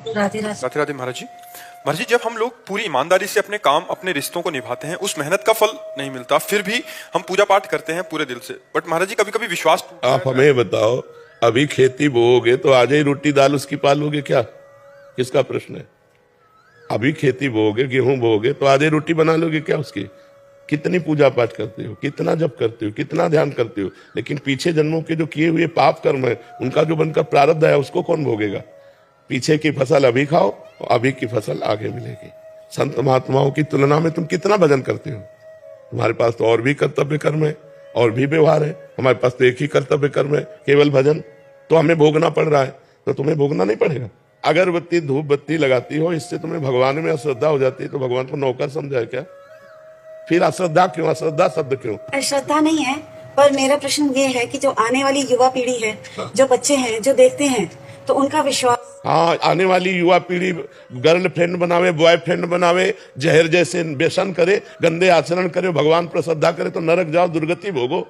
राधे राधे। राधे राधे महाराज जी। महाराज जी, जब हम लोग पूरी ईमानदारी से अपने काम अपने रिश्तों को निभाते हैं, उस मेहनत का फल नहीं मिलता, फिर भी हम पूजा पाठ करते हैं पूरे दिल से, बट महाराज जी कभी कभी विश्वास टूटता आप है। हमें बताओ, अभी खेती बोओगे तो आज ही रोटी दाल उसकी पालोगे क्या? किसका प्रश्न है? अभी खेती बोओगे, गेहूं बोओगे तो आज ही रोटी बना लोगे क्या उसकी? कितनी पूजा पाठ करते हो, कितना जप करते हो, कितना ध्यान करते हो, लेकिन पीछे जन्मों के जो किए हुए पाप कर्म है उनका जो बनकर प्रारब्ध है उसको कौन भोगेगा? पीछे की फसल अभी खाओ और अभी की फसल आगे मिलेगी। संत महात्माओं की तुलना में तुम कितना भजन करते हो? तुम्हारे पास तो और भी कर्तव्य कर्म है और भी व्यवहार है, हमारे पास तो एक ही कर्तव्य कर्म है, केवल भजन। तो हमें भोगना पड़ रहा है, तो तुम्हें भोगना नहीं पड़ेगा। अगरबत्ती धूप बत्ती लगाती हो, इससे तुम्हें भगवान में अश्रद्धा हो जाती है, तो भगवान को नौकर समझा है क्या? फिर अश्रद्धा क्यों? अश्रद्धा शब्द क्यों? श्रद्धा नहीं है, पर मेरा प्रश्न ये है कि जो आने वाली युवा पीढ़ी है, जो बच्चे हैं, जो देखते हैं, तो उनका विश्वास। हाँ, आने वाली युवा पीढ़ी गर्लफ्रेंड बनावे, बॉयफ्रेंड बनावे, जहर जैसे व्यसन करे, गंदे आचरण करे, भगवान पर श्रद्धा करे तो नरक जाओ, दुर्गति भोगो।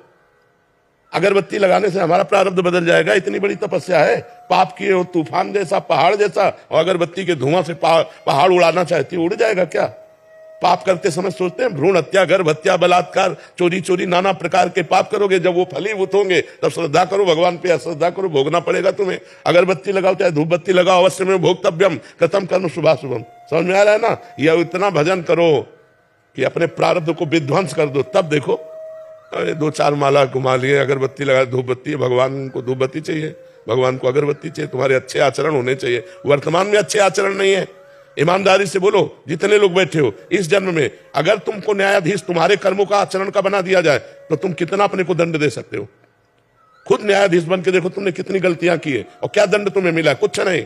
अगरबत्ती लगाने से हमारा प्रारब्ध बदल जाएगा? इतनी बड़ी तपस्या है, पाप किए हो तूफान जैसा, पहाड़ जैसा, और अगरबत्ती के धुआं से पहाड़ उड़ाना चाहती है, उड़ जाएगा क्या? पाप करते समय सोचते हैं भ्रूण हत्या, गर्भ हत्या, बलात्कार, चोरी चोरी, नाना प्रकार के पाप करोगे, जब वो फलीभूत होंगे तब श्रद्धा करो भगवान पे, अश्रद्धा करो भोगना पड़ेगा तुम्हें। अगरबत्ती लगाओ चाहे धूप बत्ती लगाओ, अवश्य में भोक्तव्यम कृतम कर्म शुभाशुभम। समझ में आ रहा है ना? यह इतना भजन करो कि अपने प्रारब्ध को विध्वंस कर दो, तब देखो। अरे 2-4 माला घुमा लिए, अगरबत्ती लगा, धूप बत्ती, भगवान को धूप बत्ती चाहिए, भगवान को अगरबत्ती चाहिए, तुम्हारे अच्छे आचरण होने चाहिए। वर्तमान में अच्छे आचरण नहीं है, ईमानदारी से बोलो। जितने लोग बैठे हो इस जन्म में, अगर तुमको न्यायाधीश तुम्हारे कर्मों का आचरण का बना दिया जाए तो तुम कितना अपने को दंड दे सकते हो? खुद न्यायाधीश बन के देखो तुमने कितनी गलतियां की है और क्या दंड तुम्हें मिला? कुछ नहीं।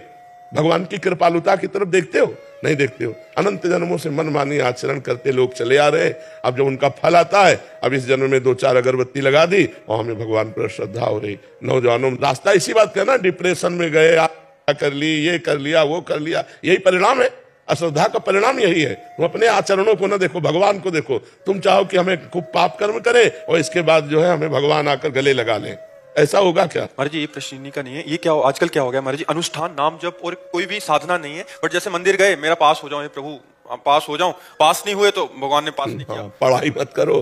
भगवान की कृपालुता की तरफ देखते हो? नहीं देखते हो। अनंत जन्मों से मनमानी आचरण करते लोग चले आ रहे हैं। अब जब उनका फल आता है, अब इस जन्म में 2-4 अगरबत्ती लगा दी और हमें भगवान पर श्रद्धा हो रही। नौजवानों रास्ता इसी बात का ना, डिप्रेशन में गए, कर ली, ये कर लिया, वो कर लिया, यही परिणाम है। अश्रद्धा का परिणाम यही है। तुम अपने आचरणों को ना देखो, भगवान को देखो। तुम चाहो कि हमें खूब पाप कर्म करे और इसके बाद जो है हमें भगवान आकर गले लगा लें, ऐसा होगा क्या? महाराज जी, ये प्रश्न इन्हीं का नहीं है। ये क्या आजकल क्या हो गया महाराज जी, अनुष्ठान नाम जप और कोई भी साधना नहीं है, बट जैसे मंदिर गए, मेरा पास हो जाओ प्रभु, पास हो जाऊं, पास नहीं हुए तो भगवान ने पास नहीं किया। पढ़ाई मत करो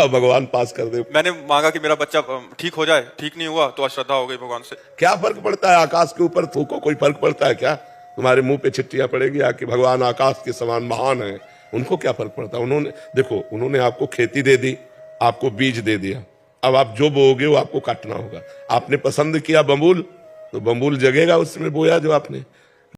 भगवान पास कर दे। मैंने मांगा कि मेरा बच्चा ठीक हो जाए, ठीक नहीं हुआ तो अश्रद्धा हो गई भगवान से। क्या फर्क पड़ता है? आकाश के ऊपर थूको, कोई फर्क पड़ता है क्या? तुम्हारे मुंह पे चिट्ठियां पड़ेगी आके भगवान आकाश के समान महान है, उनको क्या फर्क पड़ता? उन्होंने देखो, उन्होंने आपको खेती दे दी, आपको बीज दे दिया, अब आप जो बोओगे वो आपको काटना होगा। आपने पसंद किया बम्बूल, तो बम्बूल जगेगा उसमें बोया जो आपने।